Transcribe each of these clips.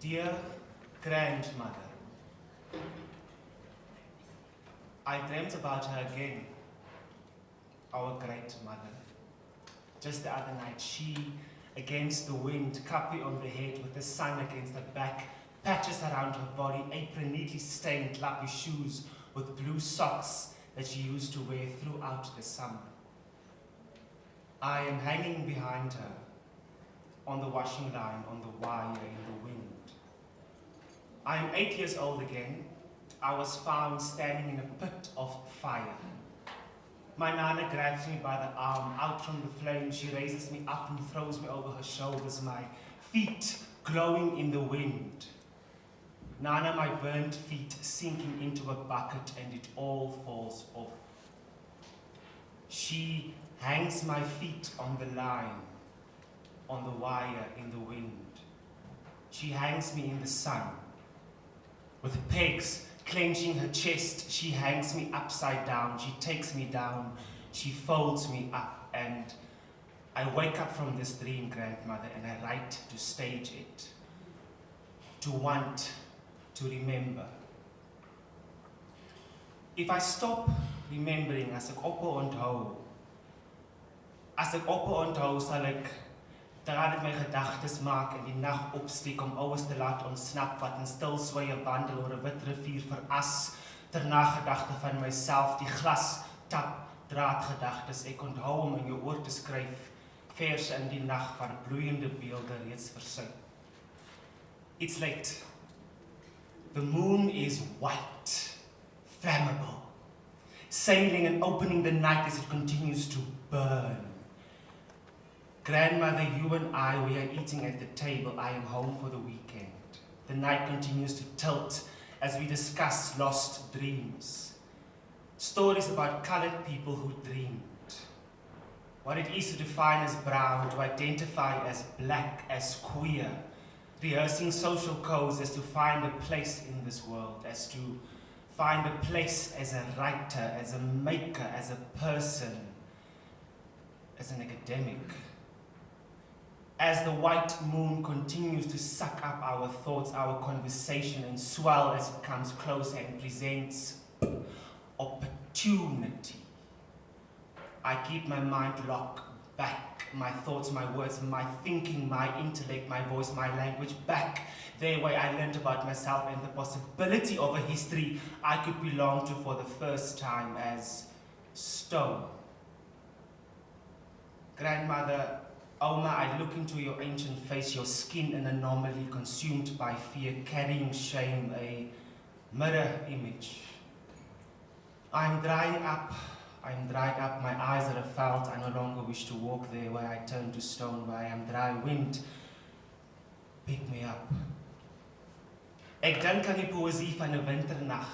Dear grandmother, I dreamt about her again, our great mother. Just the other night, she, against the wind, kappie on the head with the sun against her back, patches around her body, apron neatly stained, lappy shoes with blue socks that she used to wear throughout the summer. I am hanging behind her on the washing line, on the wire in the wind. I am 8 years old again. I was found standing in a pit of fire. My nana grabs me by the arm, out from the flame. She raises me up and throws me over her shoulders, my feet glowing in the wind. Nana, my burnt feet sinking into a bucket, and it all falls off. She hangs my feet on the line, on the wire in the wind. She hangs me in the sun. With pegs clenching her chest, she hangs me upside down. She takes me down. She folds me up, and I wake up from this dream, grandmother, and I write to stage it. To want, to remember. If I stop remembering, as ek onthou, sal ek terwyl ek my gedagtes maak en die nag opsteek om ouers te laat ontsnap wat in stil sweye wandel oor 'n wit rivier veras ter nagedagte van myself, die glas tap draadgedagtes. Ek onthou om in jou oor te skryf verse in die nag van bloeiende beelde reeds versuim. It's late. The moon is white, flammable, sailing and opening the night as it continues to burn. Grandmother, you and I, we are eating at the table. I am home for the weekend. The night continues to tilt as we discuss lost dreams. Stories about colored people who dreamed. What it is to define as brown, to identify as black, as queer. Rehearsing social codes as to find a place in this world, as to find a place as a writer, as a maker, as a person, as an academic. As the white moon continues to suck up our thoughts, our conversation, and swell as it comes close and presents opportunity. I keep my mind locked back, my thoughts, my words, my thinking, my intellect, my voice, my language back there where I learned about myself and the possibility of a history I could belong to for the first time as stone. Grandmother, Oma, I look into your ancient face, your skin an anomaly consumed by fear, carrying shame, a mirror image. I'm dried up, my eyes are felt, I no longer wish to walk there where I turn to stone, where I am dry. Wind, pick me up. Ek dink aan die poësie van 'n winternag,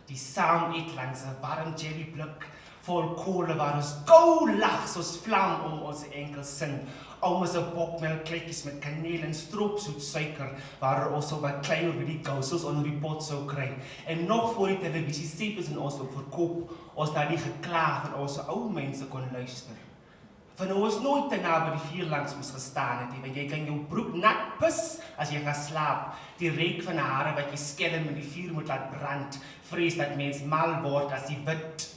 die saam eet langs 'n warm jerryblik, vol kolle waar ons gou lag soos vlam om ons enkel sin. Oumas 'n bokmelk kletjies met kaneel en stroopsoet suiker waar ons op 'n klein oor die kousels onder die pot sou kry. En nog voor die televisie sepes in ons op verkoop, ons daar die geklaag van ons ou mense kon luister. Van ons nooit te na by die vuur langs moes gestaan het, want jy kan jou broek nat pis as jy gaan slaap. Die reuk van hare wat jy skelm in die vuur moet laat brand, vrees dat mens mal word as die wit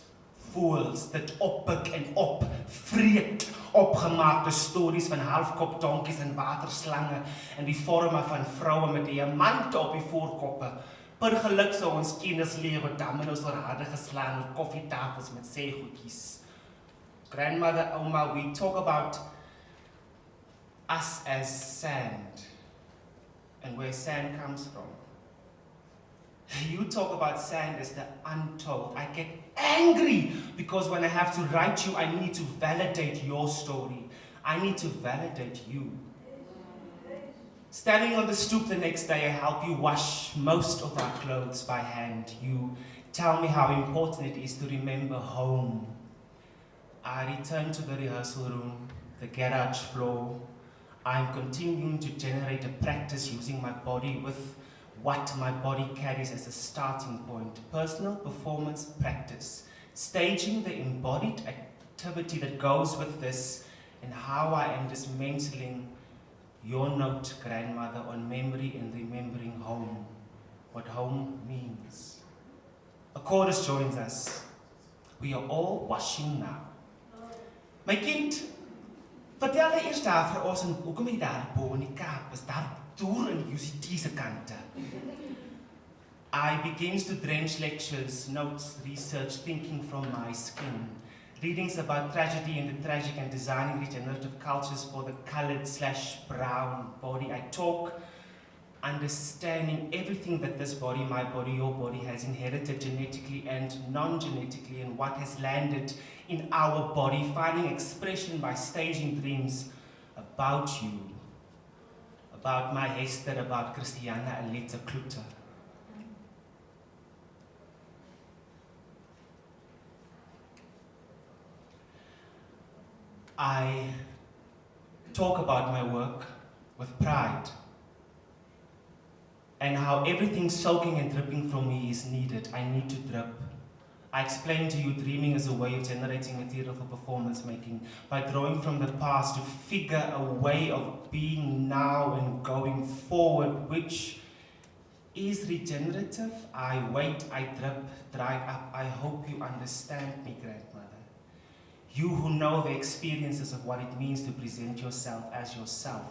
voels dit oppik en opvreet. Opgemaakte stories van halfkop donkies en waterslange in die vorme van vroue met diamante op die voorkoppe. Per geluk sou ons kinders leer wat domino's oor harde geslaan op koffietafels met seegoedjies. Grandmother, Oma, we talk about us as sand and where sand comes from. You talk about sand as the untold. I get angry because when I have to write you, I need to validate your story. I need to validate you. Standing on the stoop the next day, I help you wash most of our clothes by hand. You tell me how important it is to remember home. I return to the rehearsal room, the garage floor. I'm continuing to generate a practice using my body with what my body carries as a starting point. Personal performance practice. Staging the embodied activity that goes with this and how I am dismantling Your note, grandmother, on memory and remembering home, what home means. A chorus joins us. We are all washing now. My kind, vertel jy eers daar vir ons en hoekom jy daar bo in die Kaap is, daar deur in die UCT se kante. I begins to drench lectures, notes, research, thinking from my skin. Readings about tragedy and the tragic and designing regenerative cultures for the colored/brown body. I talk, understanding everything that this body, my body, your body has inherited genetically and non-genetically, and what has landed in our body, finding expression by staging dreams about you, about my Hester, about Christiana Aletta Kluter. I talk about my work with pride and how everything soaking and dripping from me is needed. I need to drip. I explain to you dreaming is a way of generating material for performance making by drawing from the past to figure a way of being now and going forward, which is regenerative. I wait, I drip, dry up. I hope you understand me, grandmother. You who know the experiences of what it means to present yourself as yourself.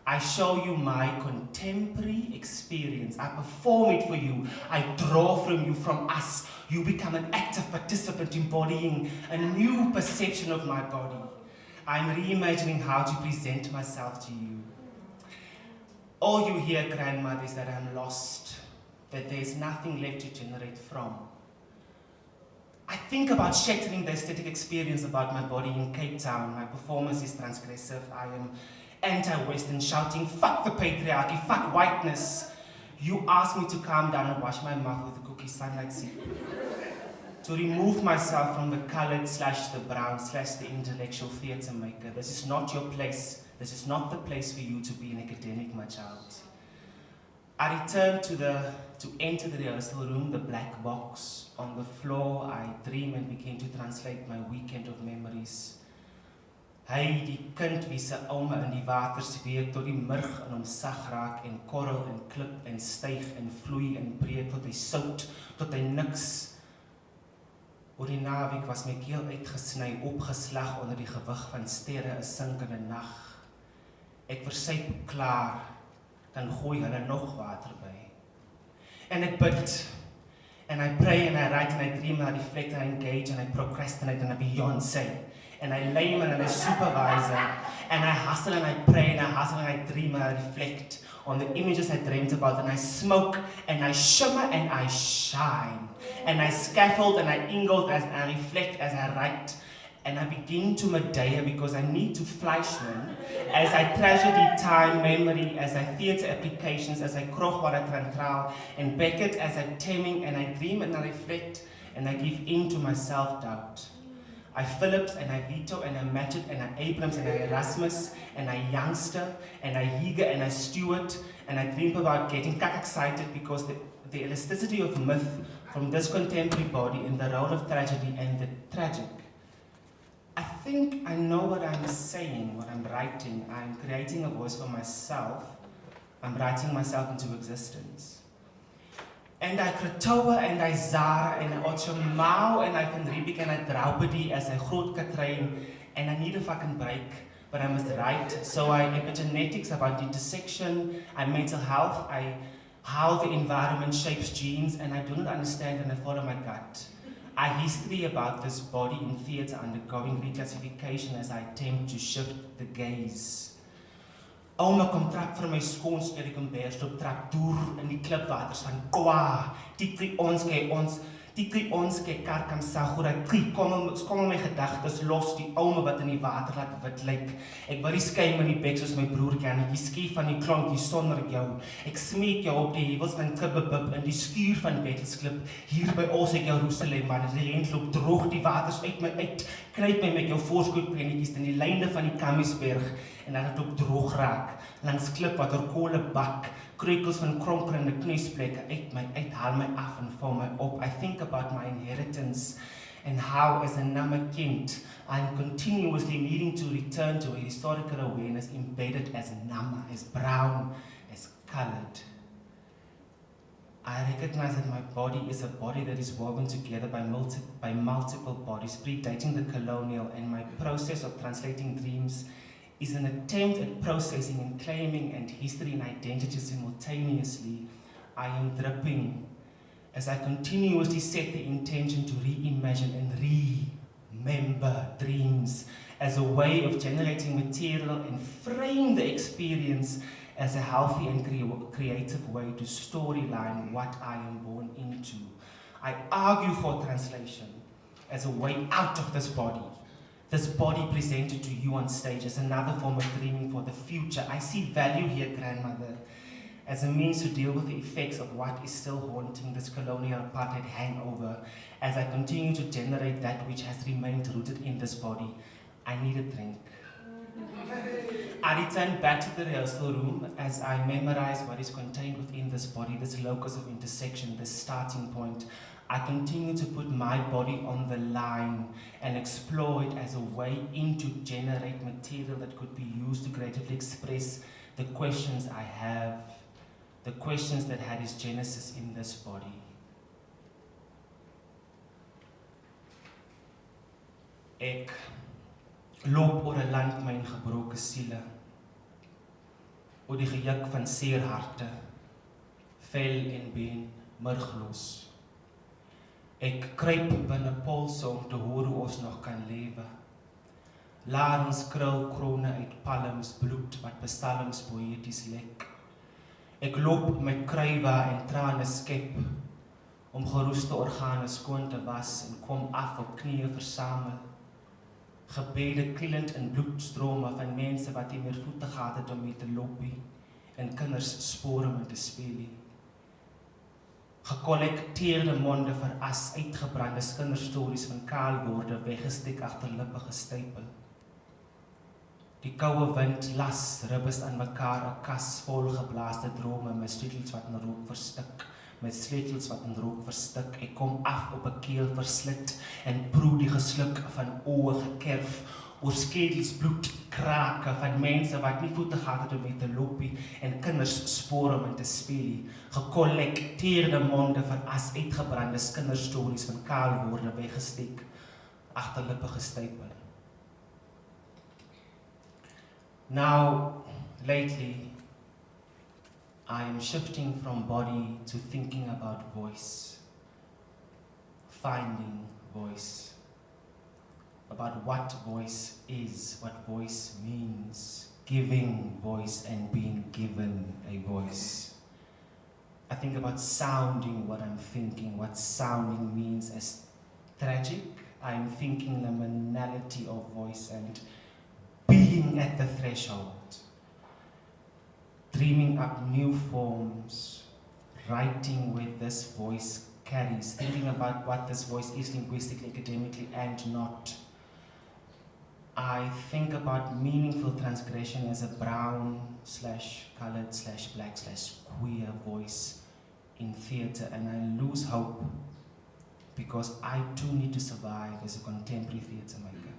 I show you my contemporary experience. I perform it for you. I draw from you, from us. You become an active participant embodying a new perception of my body. I'm reimagining how to present myself to you. All you hear, grandmother, is that I'm lost, that there's nothing left to generate from. I think about shattering the aesthetic experience about my body in Cape Town. My performance is transgressive. I am anti-Western, shouting, fuck the patriarchy, fuck whiteness. You ask me to calm down and wash my mouth with the cookie sunlight sea. To remove myself from the colored/the brown/the intellectual theatre maker. This is not your place. This is not the place for you to be an academic, my child. I returned to enter the rehearsal room, the black box. On the floor, I dream and begin to translate my weekend of memories. Hy die kind wie se ouma in die water zweef tot die murg in hom sag raak en korrel en klip en styg en vloei en breek tot hy sout, tot hy niks. Oor die naweek was my keel uitgesny, opgeslag onder die gewig van sterre, 'n sinkende nag. Ek versuip klaar, dan gooi hulle nog water by. En ek bid, and I pray and I write and I dream and I reflect and I engage and I procrastinate and I Beyonce. And I layman and I supervisor, and I hustle and I pray and I hustle and I dream and I reflect on the images I dreamt about, and I smoke and I shimmer and I shine, and I scaffold and I ingold as I reflect as I write, and I begin to Medea because I need to Fleischman as I tragedy, time, memory, as I theatre applications, as I kroch what I trantral, and Beckett as I taming and I dream and I reflect and I give in to my self-doubt. I Phillips and I Vito and I Matchett and I Abrams and I Erasmus and I Youngster and I Higa and I Stewart, and I dream about getting excited because the elasticity of myth from this contemporary body in the role of tragedy and the tragic. I think I know what I'm saying, what I'm writing. I'm creating a voice for myself. I'm writing myself into existence. And I Kratoa and I Zara and I Otjomau and I Van Riebeek and I Draupadi as I Groot Katrijn, and I need a fucking break, but I must write. So I epigenetics about intersection, I mental health, I how the environment shapes genes, and I do not understand and I follow my gut. I history about this body in theatre undergoing reclassification as I attempt to shift the gaze. Ouma kom trap vir my skoons uit die komberstop, trap deur in die klipwaters van Kwa. Die kry ons kei Kharkams Sagura, kom my gedagtes los, die ouma wat in die water laat wit lyk. Ek wil die skuim in die bek soos my broer Jannetjie, skief van die klonkie sonder jou. Ek smeek jou op die hevels van Kibbebib in die skuur van Bettelsklip. Hier by ons ek jou Jerusalem, maar die rent loop droog die waters uit my uit. Knyp my met jou voorskootprennetjies in die lyne van die Kammiesberg en dat het ook droog raak. Langs klip wat kolle bak, kreukels van kronkelende knuisplekke uit my uit, haal my af en vou my op. I think about my inheritance and how, as a Namakind, I'm continuously needing to return to a historical awareness embedded as Nama, as brown, as colored. I recognize that my body is a body that is woven together by multiple bodies, predating the colonial, and my process of translating dreams is an attempt at processing and claiming and history and identity simultaneously. I am dripping as I continuously set the intention to reimagine and remember dreams as a way of generating material and frame the experience as a healthy and creative way to storyline what I am born into. I argue for translation as a way out of this body presented to you on stage as another form of dreaming for the future. I see value here, grandmother, as a means to deal with the effects of what is still haunting this colonial apartheid hangover as I continue to generate that which has remained rooted in this body. I need a drink. I return back to the rehearsal room as I memorize what is contained within this body, this locus of intersection, this starting point. I continue to put my body on the line and explore it as a way in to generate material that could be used to creatively express the questions I have, the questions that had its genesis in this body. Ek loop oor 'n land met gebroke siele, oor die gejuk van seer harte, vel en been murgloos. Ek kruip binne polse om te hoor hoe ons nog kan lewe. Larens krul krone uit palms, bloed wat psalms poëties lek. Ek loop met kruiwa en trane skep, om geroeste organe skoon te was en kom af op knieë versamel. Gebede krielend in bloedstrome van mense wat nie meer voete gehad het om mee te loopie, en kinders spore om te speel. Gekollekteerde monde veras, uitgebrande kinderstories van kaalwoorde, weggesteek agter lippe gestypel. Die koue wind las ribbes aan mekaar, 'n kas vol geblaaste drome met sleutels wat in rook verstik, Ek kom af op 'n keel verslit en proe die gesluk van oë gekerf, oor skedels bloed krake van mense wat nie voete gehad het om mee te loopie en kinders spore om in te speel. Gekollekteerde monde van as uitgebrande kinderstories van kaalwoorde weggesteek, agter lippe gestypel. Now, lately, I am shifting from body to thinking about voice, finding voice, about what voice is, what voice means, giving voice and being given a voice. I think about sounding what I'm thinking, what sounding means as tragic. I'm thinking the banality of voice and being at the threshold, dreaming up new forms, writing where this voice carries, thinking about what this voice is linguistically, academically, and not. I think about meaningful transgression as a brown/colored/black/queer voice in theatre, and I lose hope because I too need to survive as a contemporary theatre maker.